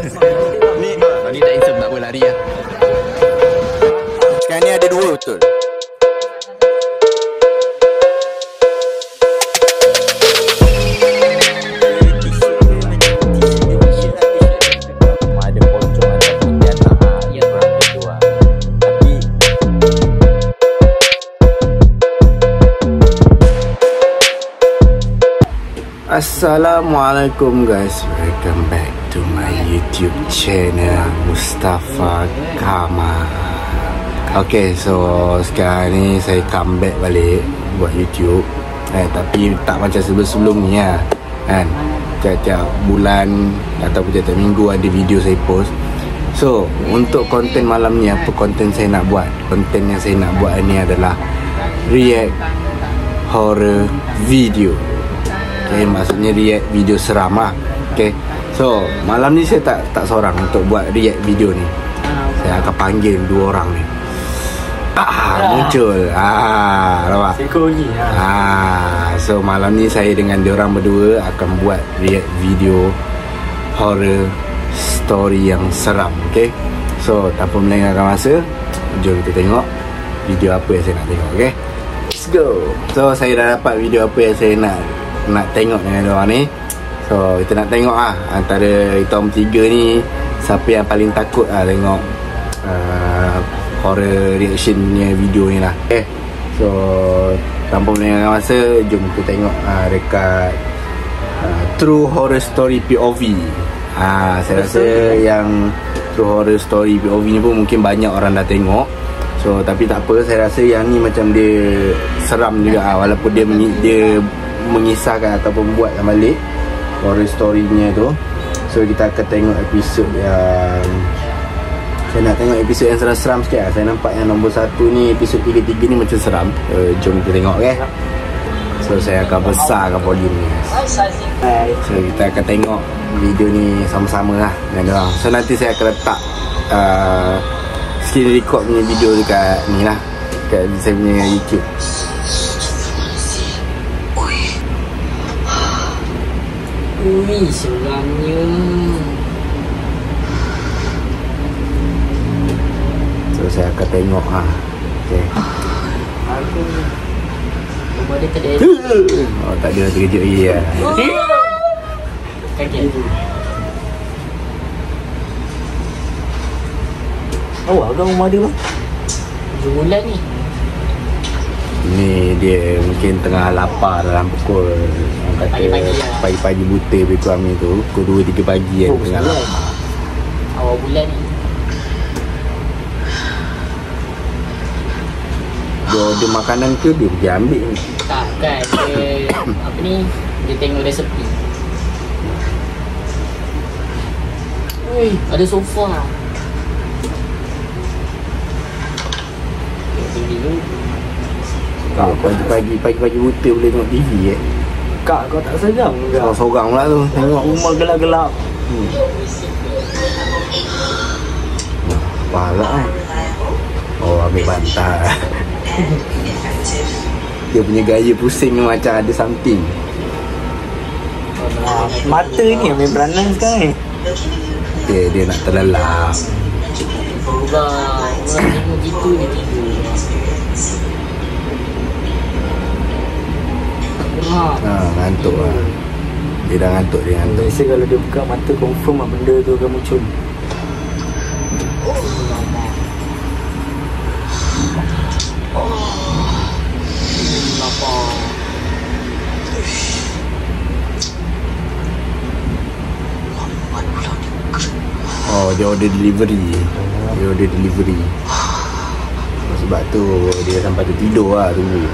Ni tak insaf tak apa lari lah. Sekarang ni ada dua betul. Assalamualaikum guys, welcome back to my YouTube channel Mustafa Kamal. Okay, so sekarang ni saya comeback balik buat YouTube, tapi tak macam sebelum ni lah kan. Tiap-tiap bulan ataupun tiap-tiap minggu ada video saya post. So untuk konten malam ni, apa konten saya nak buat? Konten yang saya nak buat ni adalah react horror video. Okay, maksudnya react video seram lah. Okay, so malam ni saya tak seorang untuk buat react video ni. Saya akan panggil dua orang ni. Muncul. Nampak? So malam ni saya dengan diorang berdua akan buat react video horror story yang seram. Okay, so tanpa melengahkan masa, jom kita tengok video apa yang saya nak tengok. Okay, let's go. So saya dah dapat video apa yang saya nak tengok dengan diorang ni. So kita nak tengok lah antara kita bertiga ni siapa yang paling takut lah tengok horror reaction punya video ni lah. Okay, so tanpa melengahkan masa, jom kita tengok dekat True Horror Story POV. Saya rasa yang True Horror Story POV ni pun mungkin banyak orang dah tengok. So tapi tak apa, saya rasa yang ni macam dia seram juga walaupun dia mengisahkan ataupun buatkan balik horror story-nya tu. So kita akan tengok episod yang saya nak tengok, episod yang seram-seram sikit lah. Saya nampak yang nombor 1 ni, episod 3 ni macam seram. Jom kita tengok, okay? So saya akan besarkan volume ni. So kita akan tengok video ni sama-sama lah dengan diorang. So nanti saya akan letak screen record punya video dekat ni lah, dekat saya punya YouTube. Ui, seramnya. So saya akan tengok okay. Ada tak ada? Oh tak ada, terkejut lagi lah. Kaget. Awak kan rumah dia bang? 7 bulan ni. Ni dia mungkin tengah lapar dalam pukul, orang kata pagi-pagi buta lebih kurang ni tu, pukul 2-3 pagi kan, tengah lapar. Awal bulan ni. Dia order makanan ke dia pergi ambil ni? Tak kan, dia apa ni, dia tengok resepi. Ui, ada sofa. Kak, pagi-pagi buta boleh tengok TV Kak, kau tak seram ke? Sorang pula tu, tengok rumah gelap-gelap. Parah kan. Oh, ambil bantal. Dia punya gaya pusing ni macam ada something. Mata ni ambil beranan sekarang ni. Dia nak terlelap. Orang tengok gitu dia tidur. Ngantuk lah. Dia dah ngantuk, Biasa kalau dia buka mata, confirm lah benda tu akan muncul. Oh, dia order delivery. Sebab tu dia sampai tertidur lah tunggu.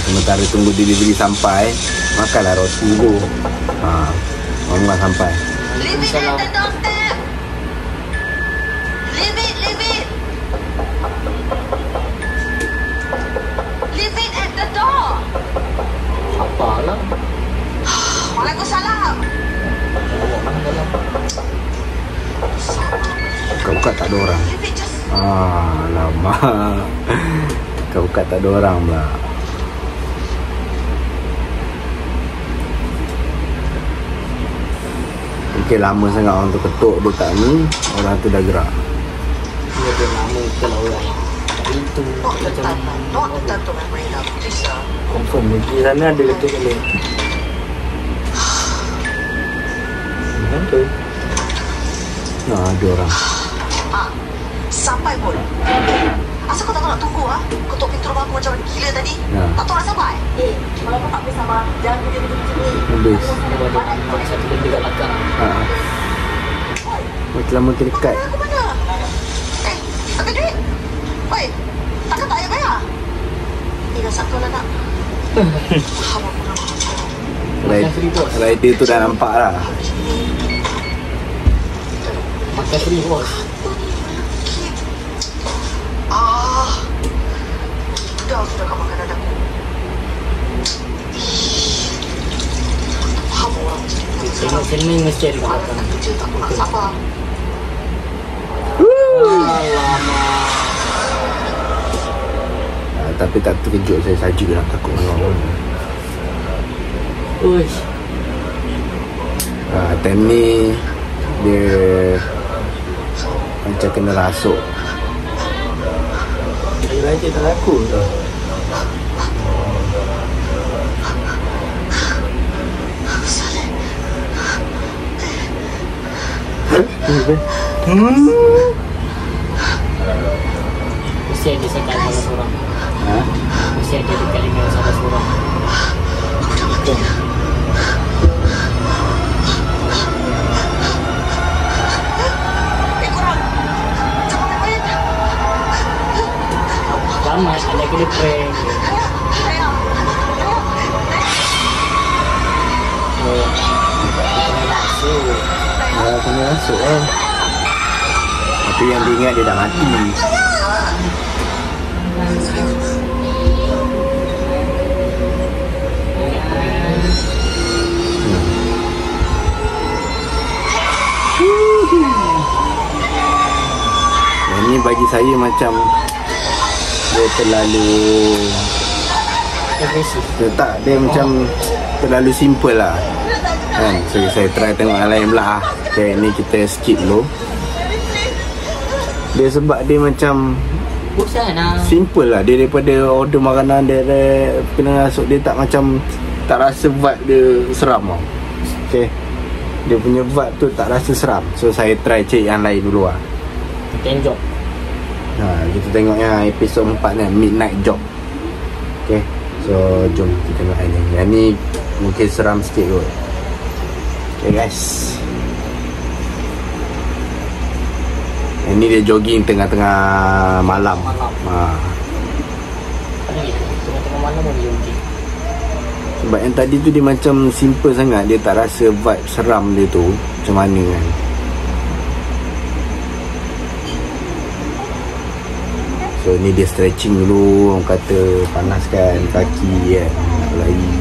Sementara tunggu delivery sampai, makanlah roti tu. Mama sampai. Leave it at the doorstep. Leave it. Leave it at the door. Apalah. Waalaikumsalam. Buka tak ada orang. Leave it just. Alamak. Kau buka tak ada orang pula. Okay, lama sangat orang tu ketuk dia tak ni, orang tu dah gerak. Dia dah lama ke lah orang. Itu macam Confirm di sana ada ketuk kali. Betul. Nah, ada orang. Sampai pun. Asal kau tak nak tunggu ah? Ketuk pintu rumah aku macam gila tadi. Ya. Tak tahu nak sampai. Kalau kau tak boleh sabar, jangan pergi macam ni. Habis. ada nampak satu benda kat belakang. Macam lama kita dekat. Aku mana? Tak ada duit? Oi, takkan tak payah bayar? Ni dah satu lah nak. Rider tu dah nampak lah. Makan free bos. Dah sudah kau makan aku. Faham orang. Tengok sini mesti ada kat belakang. Kerja tak nak sabar. Alamak. Tapi tak terkejut, saya saja lah takut dengan orang. Uish. Time ni dia macam kena rasuk. Hari raya tak laku tu. Mesti ada sekali salah seorang. Ha? Mesti ada dekat dengan salah seorang. Selamat, ada kena prank. Kena rasuk lah. Tapi yang dia ingat dia dah mati. Yang ni bagi saya macam dia terlalu Agresif. dia macam terlalu simple lah kan. So saya try tengok yang lain pula. Okay, ni kita skip dulu. Dia sebab dia macam Bosan lah. simple lah. Dia daripada order makanan direct kena rasuk, dia tak macam tak rasa vibe dia seram tau. Okay, dia punya vibe tu tak rasa seram. So saya try cek yang lain dulu lah. Tenjok. Kita tengok yang episod 4 ni, Midnight Job. Okay, so jom kita tengok yang ni. Yang ni mungkin seram sikit kot. Okay guys, yang ni dia jogging tengah-tengah malam. Tengah-tengah malam pun dia okay. Sebab yang tadi tu dia macam simple sangat. Dia tak rasa vibe seram dia tu macam mana kan. So ni dia stretching dulu. Orang kata panaskan kaki kan, nak lari.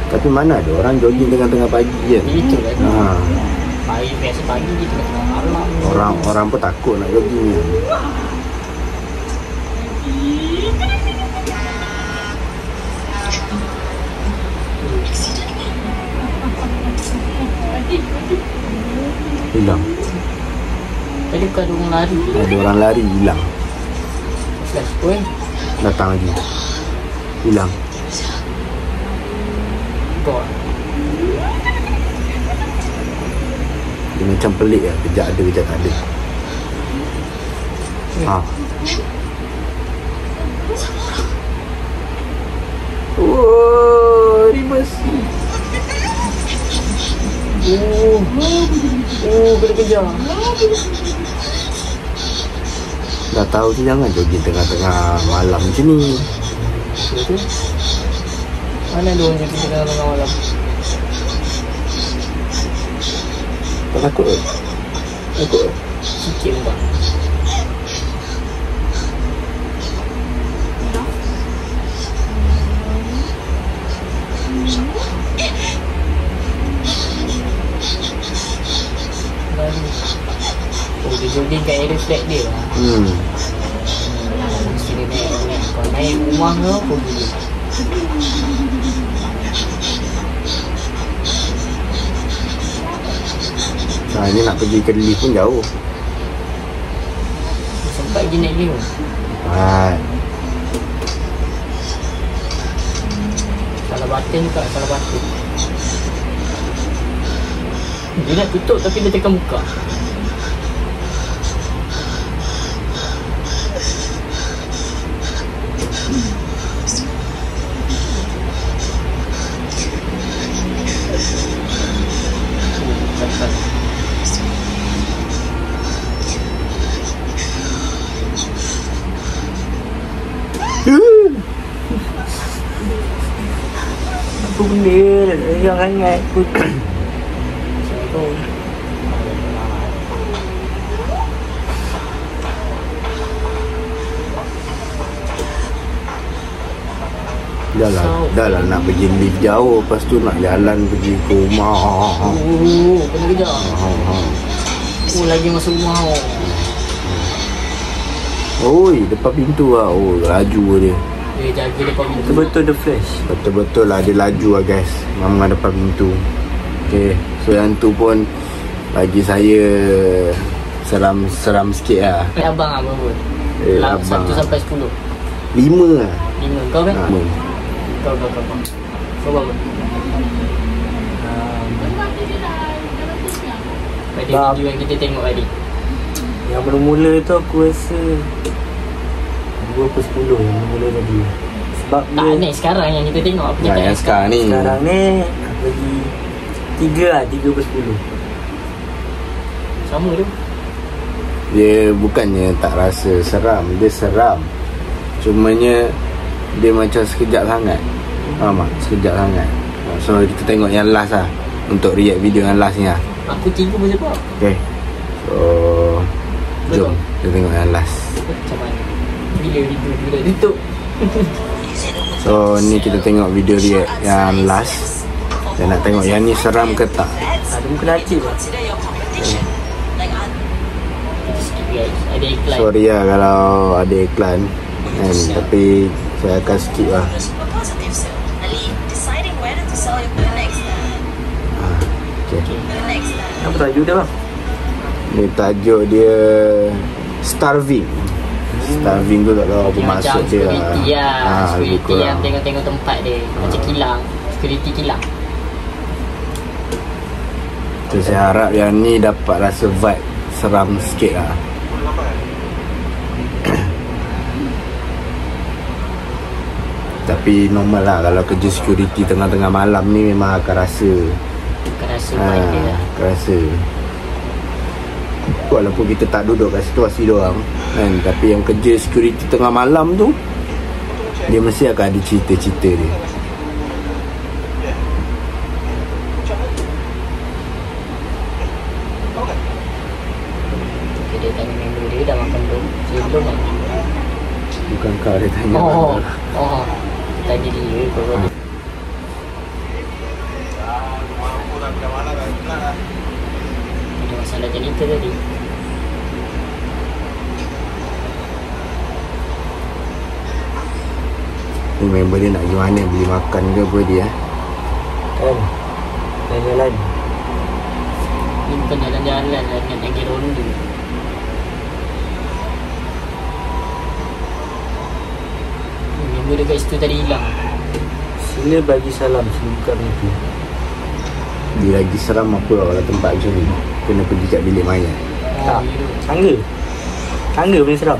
Tapi mana ada orang jogging tengah-tengah pagi kan. Itu kan. Pagi biasa pagi dia tengah-tengah malam. Orang pun takut nak jogging kan. Hilang. Tadi bukan ada orang lari. Ada orang lari, hilang. Flash point. Datang lagi, hilang. God. Dia macam pelik lah. Kejap ada, kejap tak ada. Oh, reverse. Kena kejar. Dah tahu tu jangan jogging tengah-tengah malam macam ni. Betul. Mana dia orang yang tengah malam? Tak takut ke? Takut ke? Sikit pun tak. Oh, dia jogging kat area flat dia lah. Mesti dia naik. Kalau naik rumah ke apa boleh. Nah, ini nak pergi ke lift pun jauh. Sempat pergi naik lift. Salah button juga, salah button. Dia nak tutup tapi dia tekan buka. Apa benda yang sangat putih. Dah lah nak pergi lift jauh. Lepas tu nak jalan pergi ke rumah. Kena kejar. Lagi masuk rumah. Oi, depan pintu lah. Oh, laju dia. Dia jaga depan pintu. Betul-betul the flash. Betul-betul lah dia laju lah guys. Memang depan pintu. Okay, so yang tu pun bagi saya seram sikit lah. Abang apa pun? Abang 1 sampai 10. 5 lah. 5. Kau kan? Kau berapa? Pada video yang kita tengok tadi. Yang mula-mula tu aku rasa 2/10 yang mula tadi. Sebab Tak ni sekarang yang kita tengok apa cakap yang sekarang ni. Sekarang ni aku bagi 3 lah, 3/10. Sama tu. Dia bukannya tak rasa seram. Dia seram. Cumanya dia macam sekejap sangat. Faham tak? Sekejap sangat. So kita tengok yang last lah. Untuk react video yang last ni lah. Aku 3 pun sebab. Okay. So jom kita tengok yang last. Macam mana? Bila tutup. So ni kita tengok video react yang last. Dan nak tengok yang ni seram ke tak. Ada muka najib lah. Kita skip guys. Ada iklan. Sorry lah kalau ada iklan kan, tapi saya akan skip lah. Okay. Apa tajuk dia bang? Ni tajuk dia Starving. Starving tu tak tahu apa maksud dia lah. Security lah. Lebih Security kurang. yang tengok-tengok tempat dia. Macam kilang. Security kilang. So saya harap yang ni dapat rasa vibe seram sikit lah. Tapi normal lah kalau kerja security tengah-tengah malam ni memang akan rasa. Vibe dia lah. Akan rasa. Walaupun kita tak duduk kat situasi diorang kan, tapi yang kerja security tengah malam tu dia mesti akan ada cerita-cerita dia. Dia tanya member dia dah makan belum? Saya belum kan? Bukan kau dia tanya. Tadi dia kau. Ada masalah janitor tadi. Ni member dia nak pergi mana, beli makan ke apa dia? Kan? Jalan-jalan. Ni bukan jalan-jalan lah, nak pergi ronda. Member dia kat situ tadi hilang. Sila bagi salam sebelum buka pintu. Dia lagi seram apa lah kalau tempat macam ni. Kena pergi kat bilik mayat. Tak. Tangga. Tangga paling seram.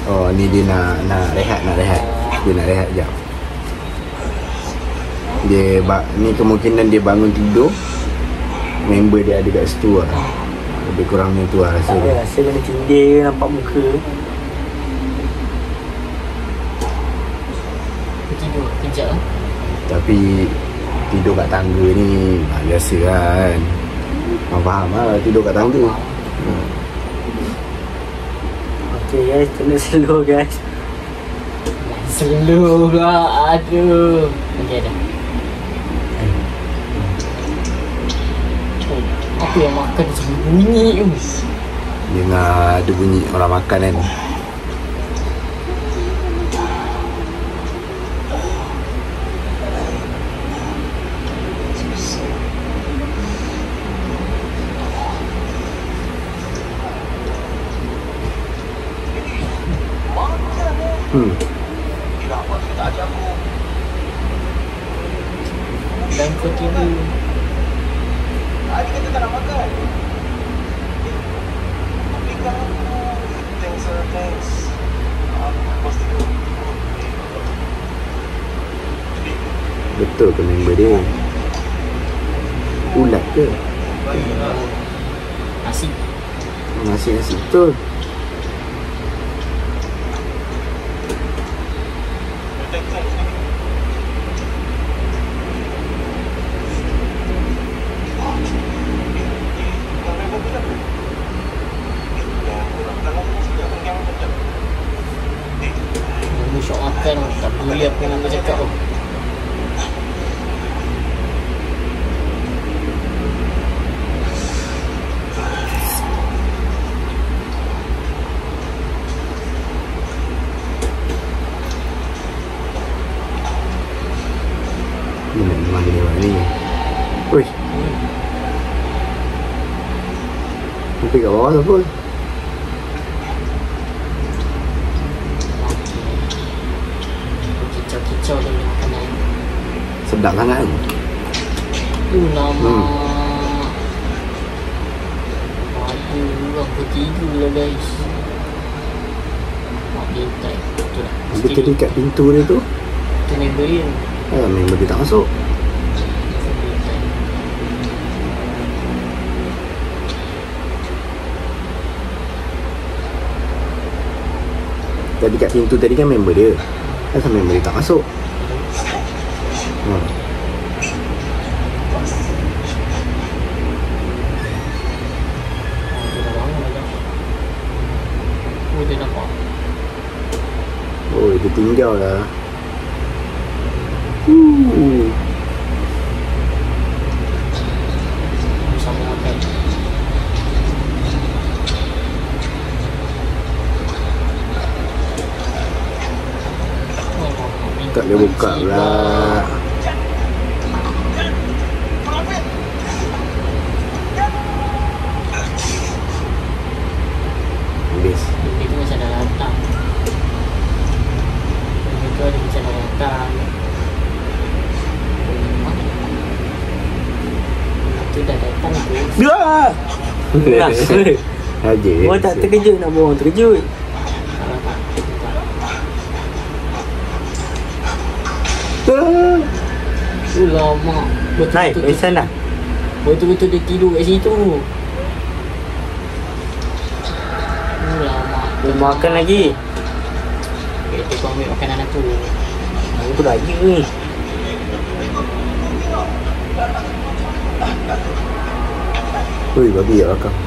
Oh ni dia nak rehat. Dia nak rehat sekejap. Ni kemungkinan dia bangun tidur, member dia ada kat situ lah. Lebih kurang macam tu lah rasa Tak dia. rasa kena tindir ke nampak muka. Tidur kejap lah. Tapi tidur kat tangga ni biasa kan. Faham lah tidur kat tangga. Okay guys, kena slow guys. Slow lah. Aduh. Okay dah. Aku Tu yang makan macam bunyi tu. Dengar ada bunyi orang makan kan. Dan kau tiba. Adik kata tak nak makan. Belikan aku. Thanks sir, thanks. Aku pasti Betul ke member dia? Ulat ke? Nasi. Nasi betul. Ini syok makan, tak peduli apa yang kau cakap tu. Memang dia orang ni. Ui. Nanti kat bawah tu pun. Kicau-kicau dengan makanan. Sedap sangat tu. Tu nama ada orang bertiga lah guys. Mak bintai. Tu lah. Habis tadi kat pintu dia tu, Tu member dia. member dia tak masuk. Tadi kat pintu tadi kan member dia. Kenapa member dia tak masuk? Dia dah bangun dah. Oh dia nampak. Oh, dia tinggal lah. Sama makan. Tak boleh buka pula. Habis. Dia tu macam dah datang. Dia tu ada macam dah datang. Tu dah datang tu. Dah. Aja. Orang tak terkejut nak buang terkejut. Lama. Naik, pesan dah. Betul-betul dia tidur kat situ. Lama. Dia makan lagi. Dia kau ambil makanan aku. Aku raya ni. Ui, babi kat belakang.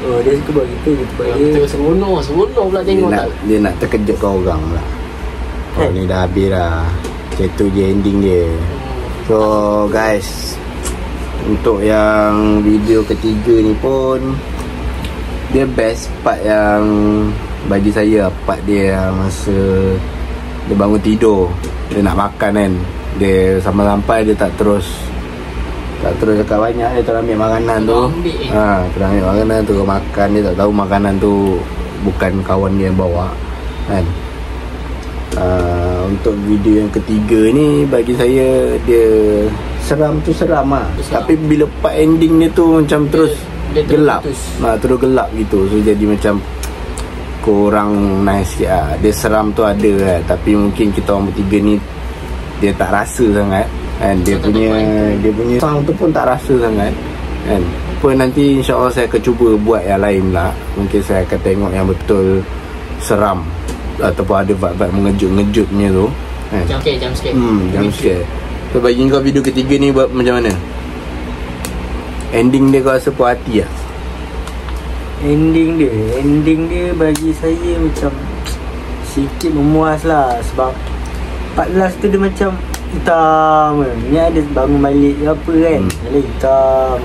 Oh, dia suka buat gitu tempat dia. Kita seronok pula tengok tak. Dia nak terkejutkan orang pula. Oh, ni dah habis dah. Macam tu je ending dia. So guys, untuk yang video ketiga ni pun, dia best part yang bagi saya, part dia yang masa dia bangun tidur, dia nak makan kan. Dia sampai dia tak terus cakap banyak. Dia terus ambil makanan tu. Terus ambil makanan tu, makan. Dia tak tahu makanan tu bukan kawan dia yang bawa kan. Untuk video yang ketiga ni, bagi saya dia seram tu seram lah. Tapi bila part ending dia tu macam terus dia gelap. terus Gelap gitu. So jadi macam kurang nice sikit lah. Dia seram tu ada kan, tapi mungkin kita orang bertiga ni dia tak rasa sangat kan. Dia punya sound tu pun tak rasa sangat kan. Pun nanti insyaAllah saya akan cuba buat yang lain lah. Mungkin saya akan tengok yang betul seram ataupun ada vibe-vibe mengejut-ngejutnya tu kan. Jam scare. Jam scare. So bagi kau video ketiga ni buat macam mana? Ending dia kau rasa puas hati lah? Ending dia bagi saya macam sikit memuas lah. Sebab 14 tu dia macam hitam kan. Ni ada bangun balik ke apa kan, dia hitam.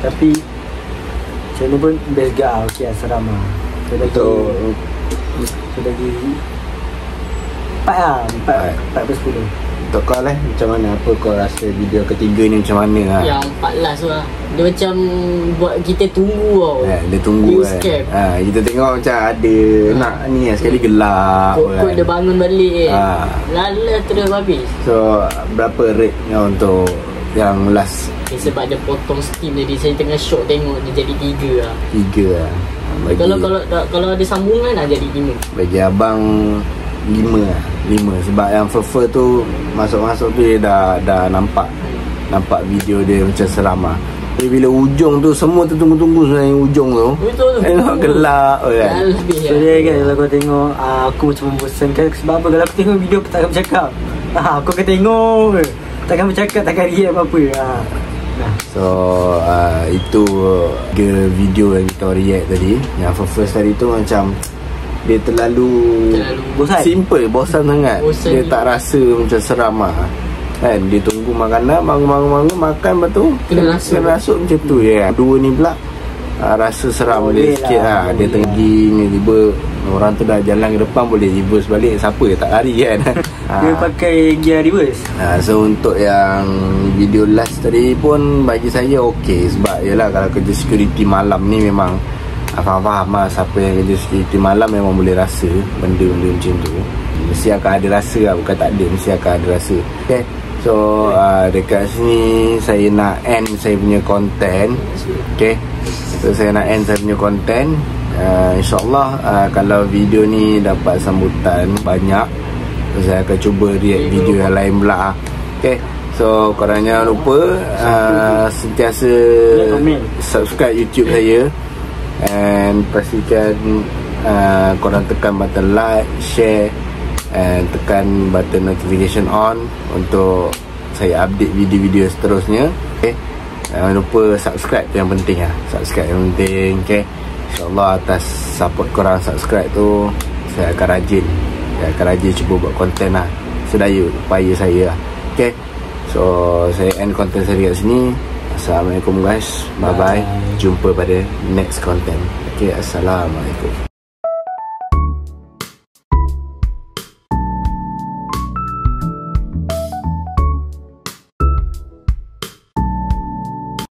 Tapi macam mana pun best gak lah. Okay lah, seram lah. Saya lagi 4 lah, 4 per 10. Untuk kau lah, macam mana? Apa kau rasa video ketiga ni macam mana lah? Yang 14 tu lah. Dia macam buat kita tunggu tau. Dia tunggu New kan. scam. Kita tengok macam ada nak ni lah, sekali gelap Kok dia bangun balik Lala terus habis. So berapa rate ni untuk yang last? Sebab dia potong steam tadi, saya tengah shock tengok dia jadi 3 lah. 3 lah. Kalau ada sambungan lah jadi 5. Bagi abang 5 lah. 5 sebab yang Fur tu masuk-masuk tu dia dah nampak video dia macam seram lah. Jadi bila ujung tu semua tu tunggu-tunggu sebenarnya ujung tu. Betul tu. Tengok gelap kan. So dia kan kalau kau tengok aku macam membosankan. Sebab apa? Kalau aku tengok video aku takkan bercakap. Aku akan tengok takkan bercakap, takkan react apa-apa. So itu video yang kita react tadi. Yang first tadi tu macam dia terlalu bosan. Simple, bosan sangat. Dia tak rasa macam seram lah kan. Dia tunggu makanan, bangun makan, lepas tu kena rasuk macam tu ya. Dua ni pula rasa seram dia sikit lah. Dia tinggi ni, tiba orang tu dah jalan ke depan, boleh reverse balik. Siapa dia tak lari kan. Dia pakai gear reverse. So untuk yang video last tadi pun bagi saya okey. Sebab yelah, kalau kerja security malam ni memang faham lah, siapa yang kerja security malam memang boleh rasa benda-benda macam tu. Mesti akan ada rasa lah, bukan tak ada, mesti akan ada rasa. Okay, so dekat sini saya nak end saya punya content. Okay, so saya nak end saya punya content. InsyaAllah kalau video ni dapat sambutan banyak, so saya akan cuba react video yang lain pula. Okay, so korang jangan lupa sentiasa subscribe YouTube saya. And pastikan korang tekan button like, share, and tekan button notification on untuk saya update video-video seterusnya. Okay, jangan lupa subscribe tu yang penting lah. Subscribe yang penting. Okay, InsyaAllah atas support korang subscribe tu, saya akan rajin cuba buat konten lah, sedaya upaya saya lah. Okay, so saya end konten saya kat sini. Assalamualaikum guys. Bye bye. Jumpa pada next content. Okay, assalamualaikum.